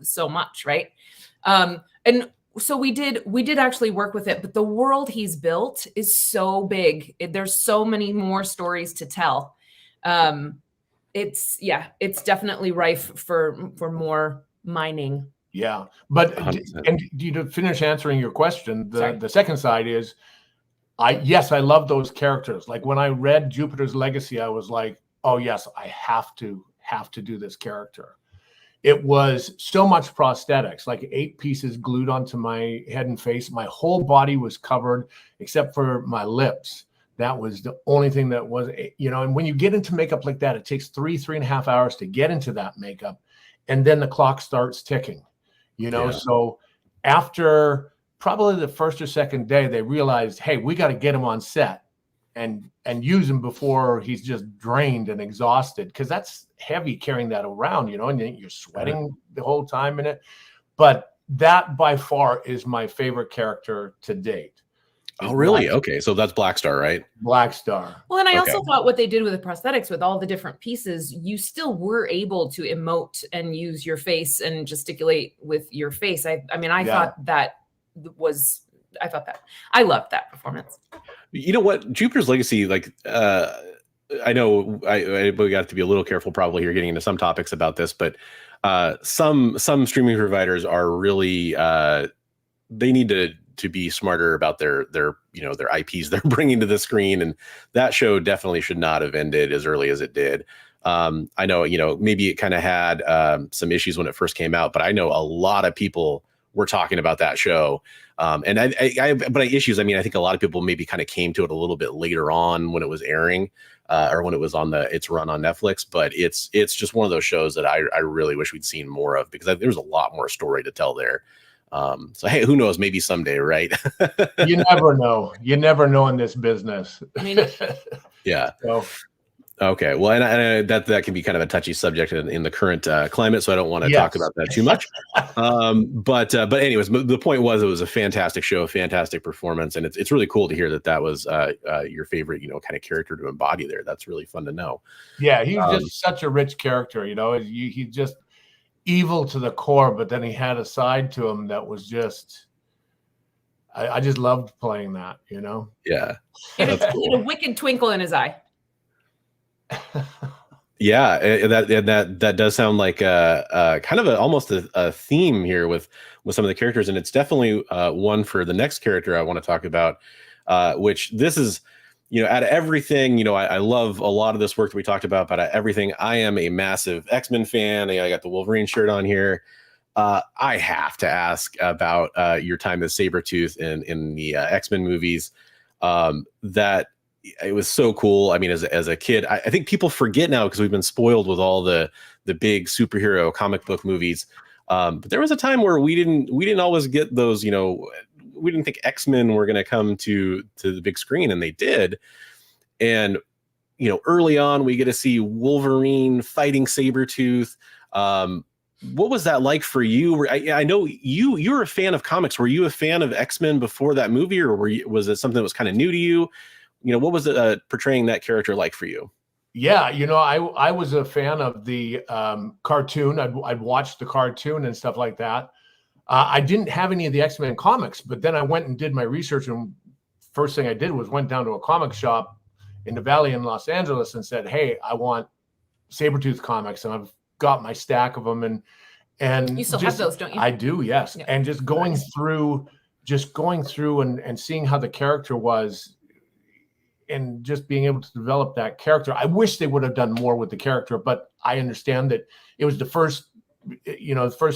so much, right? And so we did actually work with it, but the world he's built is so big. There's so many more stories to tell. It's definitely rife for more mining. Yeah, but to finish answering your question, the second side is, I love those characters. Like when I read Jupiter's Legacy, I was like, oh yes, I have to do this character. It was so much prosthetics, like 8 pieces glued onto my head and face. My whole body was covered except for my lips. That was the only thing that was, and when you get into makeup like that, it takes 3.5 hours to get into that makeup. And then the clock starts ticking, So after probably the first or second day, they realized, hey, we got to get him on set and use him before he's just drained and exhausted. Because that's heavy carrying that around, and you're sweating the whole time in it. But that by far is my favorite character to date. Oh, really? Okay. So that's Black Star, right? Black Star. Well, and I also thought what they did with the prosthetics, with all the different pieces, you still were able to emote and use your face and gesticulate with your face. I loved that performance. You know what? Jupiter's Legacy, like, I know we got to be a little careful probably here getting into some topics about this, but some streaming providers are really, they need to be smarter about their IPs they're bringing to the screen. And that show definitely should not have ended as early as it did. I know, maybe it kind of had some issues when it first came out, but I know a lot of people were talking about that show. And I think a lot of people maybe kind of came to it a little bit later on when it was airing, or when it was on its run on Netflix. But it's just one of those shows that I really wish we'd seen more of, because there's a lot more story to tell there. So, hey, who knows? Maybe someday, right? You never know. You never know in this business. Yeah. So. Okay. Well, and that can be kind of a touchy subject in the current climate, so I don't want to talk about that too much. But anyways, the point was, it was a fantastic show, a fantastic performance, and it's really cool to hear that was your favorite, kind of character to embody there. That's really fun to know. Yeah, he's just such a rich character. He's just evil to the core, but then he had a side to him that was just, I just loved playing that, Yeah. That's cool. A wicked twinkle in his eye. Yeah, that does sound like kind of almost a theme here with some of the characters, and it's definitely one for the next character I want to talk about, which this is, out of everything, I love a lot of this work that we talked about, but out of everything, I am a massive X-Men fan. I got the Wolverine shirt on here. I have to ask about your time as Sabretooth in the X-Men movies. That it was so cool. I mean, as a kid, I think people forget now because we've been spoiled with all the big superhero comic book movies. But there was a time where we didn't always get those, we didn't think X-Men were going to come to the big screen, and they did. And, early on, we get to see Wolverine fighting Sabretooth. What was that like for you? I know you're a fan of comics. Were you a fan of X-Men before that movie, or was it something that was kind of new to you? What was it portraying that character like for you? Yeah, I was a fan of the cartoon. I'd watched the cartoon and stuff like that. I didn't have any of the X-Men comics, but then I went and did my research, and first thing I did was went down to a comic shop in the Valley in Los Angeles and said, "Hey, I want Sabretooth comics," and I've got my stack of them. And you still have those, don't you? I do, yes. Yeah. And just going through and seeing how the character was, and just being able to develop that character. I wish they would have done more with the character, but I understand that it was the first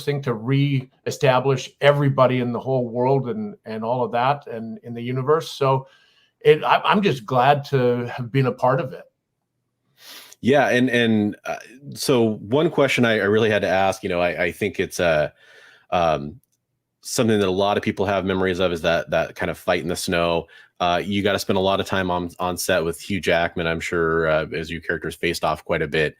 thing to re-establish everybody in the whole world and all of that and in the universe. So I'm just glad to have been a part of it. Yeah. And so one question I really had to ask, I think it's something that a lot of people have memories of, is that kind of fight in the snow. You got to spend a lot of time on set with Hugh Jackman, I'm sure, as your characters faced off quite a bit.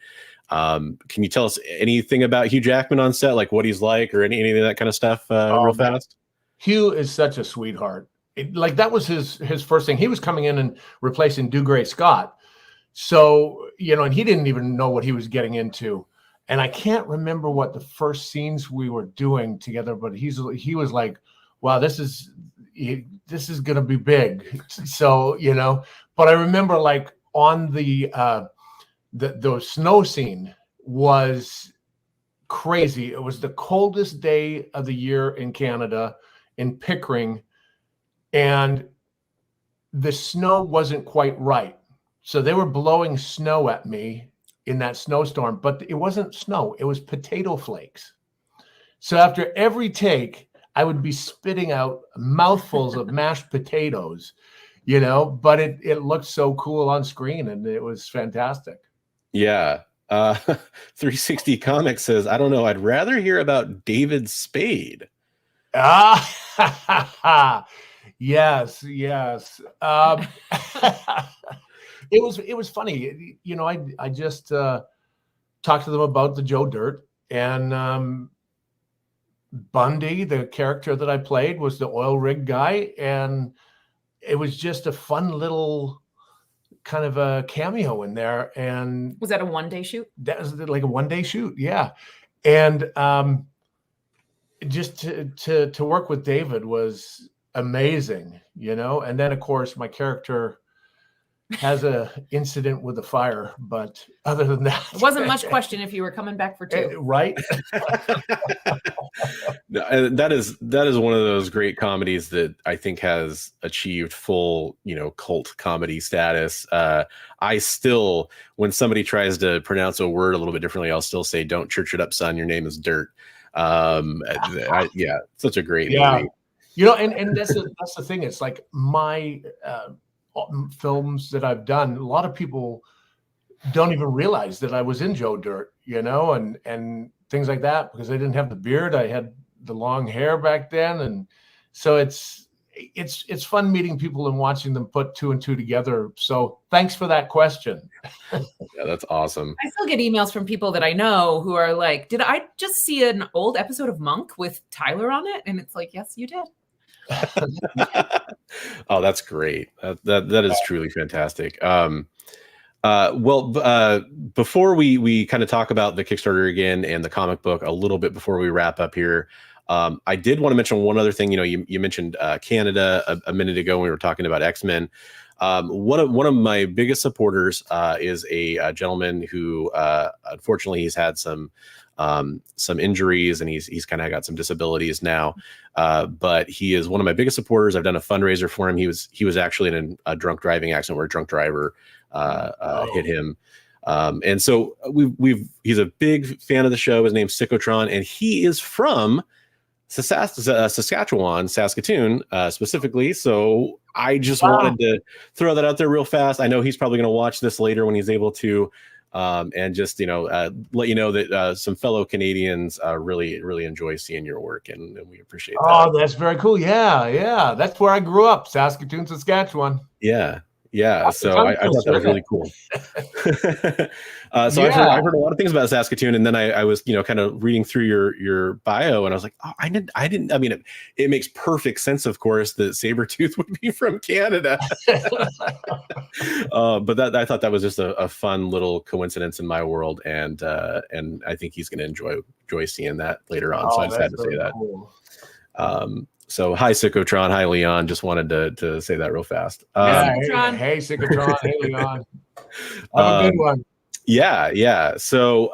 Can you tell us anything about Hugh Jackman on set, like what he's like, or any of that kind of stuff, real fast? Hugh is such a sweetheart. That was his first thing. He was coming in and replacing Dougray Scott. So, and he didn't even know what he was getting into. And I can't remember what the first scenes we were doing together, but he was like, wow, this is going to be big. So, but I remember on the snow scene was crazy. It was the coldest day of the year in Canada, in Pickering, and the snow wasn't quite right. So they were blowing snow at me in that snowstorm, but it wasn't snow. It was potato flakes. So after every take, I would be spitting out mouthfuls of mashed potatoes, but it looked so cool on screen, and it was fantastic. Yeah. 360 Comics says, I don't know, I'd rather hear about David Spade. Yes. It was funny. I just talked to them about the Joe Dirt, and Bundy, the character that I played, was the oil rig guy, and it was just a fun little kind of a cameo in there. And was that a one-day shoot? That was like a one-day shoot, yeah. And just to work with David was amazing, And then of course my character has a incident with the fire, but other than that, it wasn't much question if you were coming back for 2, right? That is one of those great comedies that I think has achieved full, cult comedy status. I still, when somebody tries to pronounce a word a little bit differently, I'll still say, "Don't church it up, son. Your name is Dirt." Yeah, such a great movie. And that's the thing. It's like my films that I've done, a lot of people don't even realize that I was in Joe Dirt, and things like that, because I didn't have the beard. I had the long hair back then. And so it's fun meeting people and watching them put 2 and 2 together. So thanks for that question. Yeah, that's awesome. I still get emails from people that I know who are like, did I just see an old episode of Monk with Tyler on it? And it's like, yes, you did. Oh, that's great. That is truly fantastic. Before we kind of talk about the Kickstarter again and the comic book a little bit before we wrap up here, I did want to mention one other thing. You mentioned Canada a minute ago when we were talking about X-Men. One of my biggest supporters is a gentleman who unfortunately he's had some injuries, and he's kind of got some disabilities now. But he is one of my biggest supporters. I've done a fundraiser for him. He was actually in a drunk driving accident where a drunk driver hit him. And so he's a big fan of the show. His name's Sychotron, and he is from Saskatchewan, Saskatoon, specifically. So I just wanted to throw that out there real fast. I know he's probably going to watch this later when he's able to. and just let you know that some fellow Canadians really enjoy seeing your work, and we appreciate that. Oh, that's very cool. Yeah, that's where I grew up, Saskatoon, Saskatchewan. Yeah. So I thought that was really cool. So Yeah. I've heard a lot of things about Saskatoon, and then I was kind of reading through your bio, and I was like, oh, I didn't. I mean, it makes perfect sense, of course, that Sabretooth would be from Canada. But I thought that was just a fun little coincidence in my world, and I think he's going to enjoy seeing that later on. So I just had to say that. Cool. So hi Psychotron, hi Leon. Just wanted to say that real fast. Hey Psychotron, hey Leon. Have a good one. Yeah. So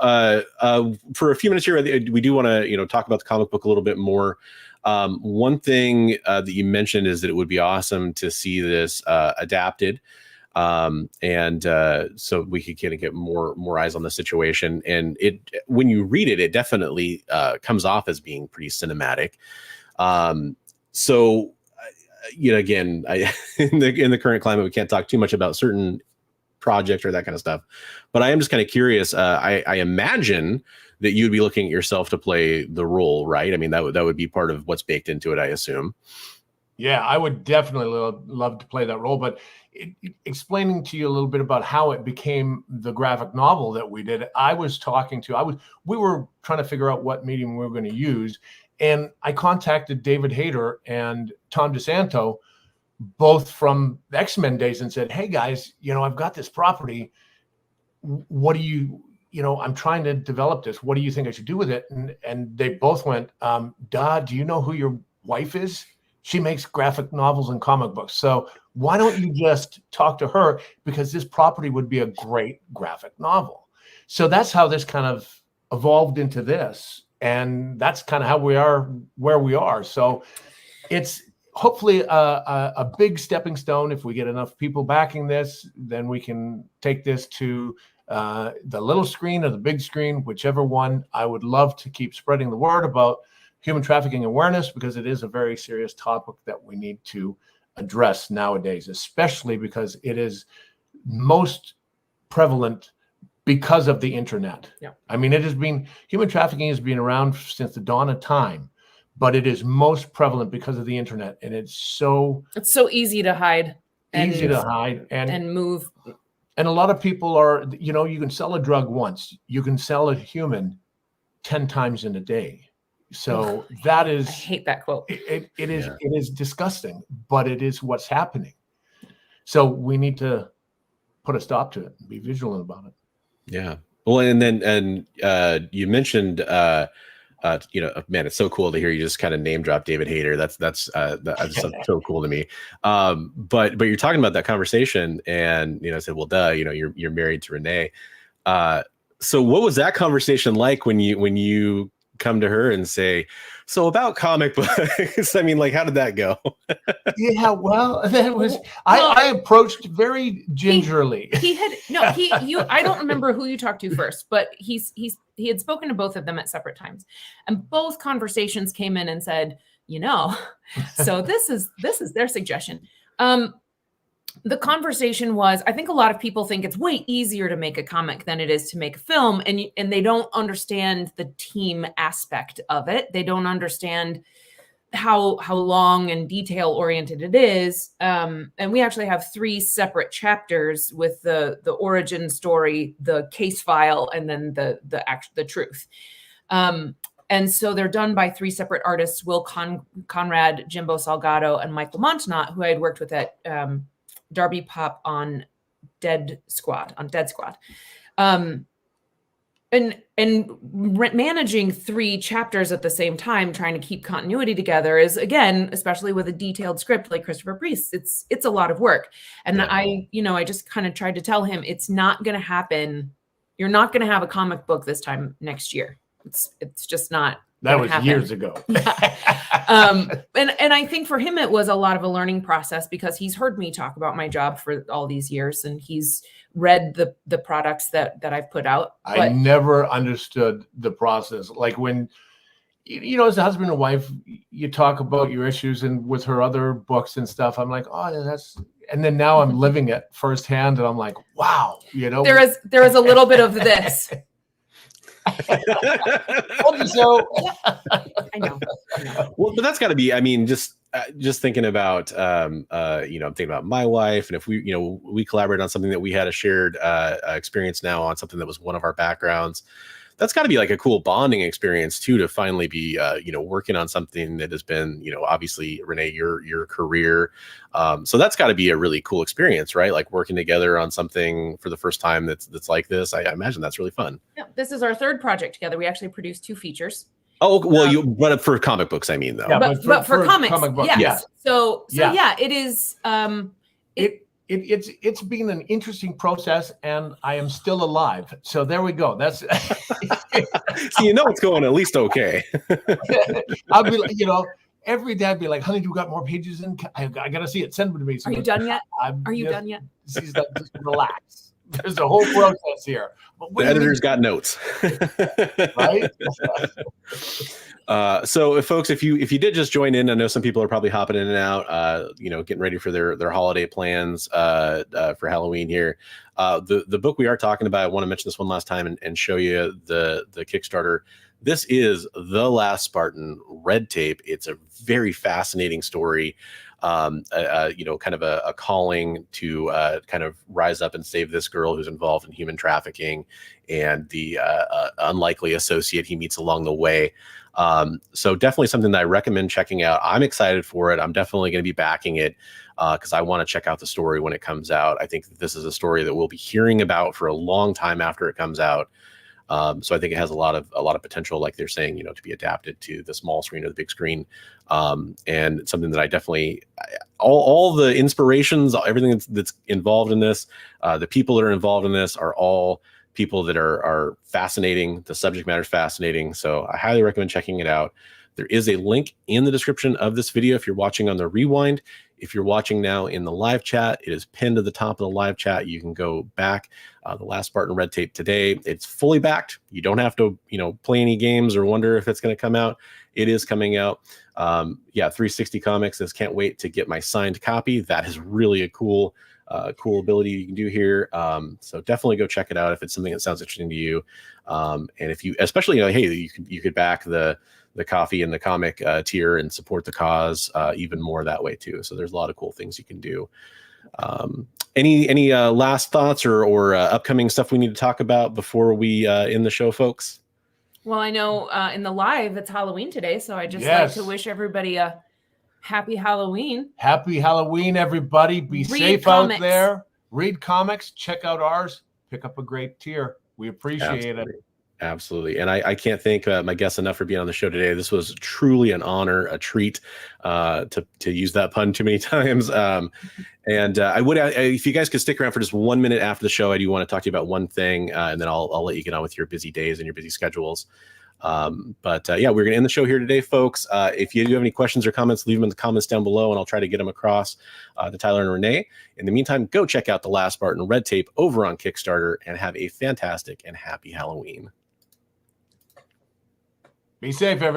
for a few minutes here, we do want to talk about the comic book a little bit more. One thing that you mentioned is that it would be awesome to see this adapted, and so we could kind of get more eyes on the situation. And when you read it, it definitely comes off as being pretty cinematic. So, again, in the current climate, we can't talk too much about certain projects or that kind of stuff. But I am just kind of curious. I imagine that you'd be looking at yourself to play the role, right? I mean, that would be part of what's baked into it, I assume. Yeah, I would definitely love to play that role. But explaining to you a little bit about how it became the graphic novel that we did, we were trying to figure out what medium we were going to use. And I contacted David Hayter and Tom DeSanto, both from the XMen days, and said, hey guys, I've got this property. What do I'm trying to develop this. What do you think I should do with it? And they both went, do you know who your wife is? She makes graphic novels and comic books. So why don't you just talk to her? Because this property would be a great graphic novel. So that's how this kind of evolved into this. And that's kind of how we are where we are. So it's hopefully a big stepping stone. If we get enough people backing this, then we can take this to the little screen or the big screen, whichever one. I would love to keep spreading the word about human trafficking awareness, because it is a very serious topic that we need to address nowadays, especially because it is most prevalent because of the internet. Yeah. I mean, human trafficking has been around since the dawn of time, but it is most prevalent because of the internet. And it's so easy to hide and move. And a lot of people are, you can sell a drug once, you can sell a human 10 times in a day. So that is, I hate that quote. It is disgusting, but it is what's happening. So we need to put a stop to it and be vigilant about it. Yeah. Well, and you mentioned, man, it's so cool to hear you just kind of name drop David Hayter. That's so cool to me. But you're talking about that conversation, and I said, well, duh, you're married to Renae. So what was that conversation like when you come to her and say, so about comic books? I mean, like, how did that go? Yeah, well, that was I approached very gingerly. I don't remember who you talked to first, but he had spoken to both of them at separate times, and both conversations came in and said, so this is their suggestion. The conversation was, I think a lot of people think it's way easier to make a comic than it is to make a film, and they don't understand the team aspect of it. They don't understand how long and detail oriented it is. And we actually have 3 separate chapters with the origin story, the case file, and then the truth. And so they're done by 3 separate artists: Will Conrad, Jimbo Salgado, and Michael Montenat, who I had worked with at Darby Pop on Dead Squad. And managing 3 chapters at the same time, trying to keep continuity together, is, again, especially with a detailed script like Christopher Priest's, it's a lot of work. And yeah. I just kind of tried to tell him, it's not going to happen. You're not going to have a comic book this time next year. It's just not. That was years ago. And I think for him, it was a lot of a learning process, because he's heard me talk about my job for all these years, and he's read the products that I've put out. I never understood the process. Like when, as a husband and wife, you talk about your issues, and with her other books and stuff, I'm like, oh, And then now I'm living it firsthand, and I'm like, wow, there is a little bit of this. Told you so. I know. Well, but that's got to be, I mean, just thinking about, I'm thinking about my wife, and if we collaborate on something that we had a shared experience now on something that was one of our backgrounds, that's got to be like a cool bonding experience too, to finally be, working on something that has been, obviously, Renae, your career. So that's got to be a really cool experience, right? Like working together on something for the first time that's like this. I imagine that's really fun. Yeah, this is our third project together. We actually produced 2 features. Oh, well, but for comic books, I mean, though. Yeah, but for comics, comic books, yes. yeah. So yeah, it is. It's been an interesting process, and I am still alive. So there we go. That's so it's going at least okay. I'll be like, every day I'd be like, honey, do you got more pages in? I gotta see it. Send them to me. So Are you done yet? Are you done yet? She's like, just relax. There's a whole process here. The editor's got notes. Right? So folks, if you did just join in, I know some people are probably hopping in and out, getting ready for their holiday plans for Halloween here. The book we are talking about, I want to mention this one last time and show you the Kickstarter. This is The Last Spartan, Red Tape. It's a very fascinating story. Kind of a calling to kind of rise up and save this girl who's involved in human trafficking, and the unlikely associate he meets along the way. So definitely something that I recommend checking out. I'm excited for it. I'm definitely going to be backing it because I want to check out the story when it comes out. I think that this is a story that we'll be hearing about for a long time after it comes out. So I think it has a lot of potential, like they're saying, to be adapted to the small screen or the big screen. And something that I definitely, all the inspirations, everything that's involved in this, the people that are involved in this are all people that are fascinating. The subject matter is fascinating. So I highly recommend checking it out. There is a link in the description of this video if you're watching on the rewind. If you're watching now in the live chat, it is pinned to the top of the live chat. You can go back. The Last Spartan Red Tape today. It's fully backed. You don't have to, play any games or wonder if it's going to come out. It is coming out. 360 Comics says, can't wait to get my signed copy. That is really a cool ability you can do here. So definitely go check it out if it's something that sounds interesting to you. And if you, especially, hey, you could back the coffee and the comic tier and support the cause even more that way too. So there's a lot of cool things you can do. Any last thoughts or upcoming stuff we need to talk about before we end the show, folks? Well, I know in the live it's Halloween today, so I just like to wish everybody a happy Halloween. Happy Halloween, everybody. Be safe out there. Read comics. Check out ours. Pick up a great tier. We appreciate it. Absolutely. And I can't thank my guests enough for being on the show today. This was truly an honor, a treat, to use that pun too many times. And I would, if you guys could stick around for just 1 minute after the show, I do want to talk to you about one thing, and then I'll let you get on with your busy days and your busy schedules. We're going to end the show here today, folks. If you do have any questions or comments, leave them in the comments down below, and I'll try to get them across to Tyler and Renae. In the meantime, go check out The Last Spartan Red Tape over on Kickstarter and have a fantastic and happy Halloween. Be safe, everybody.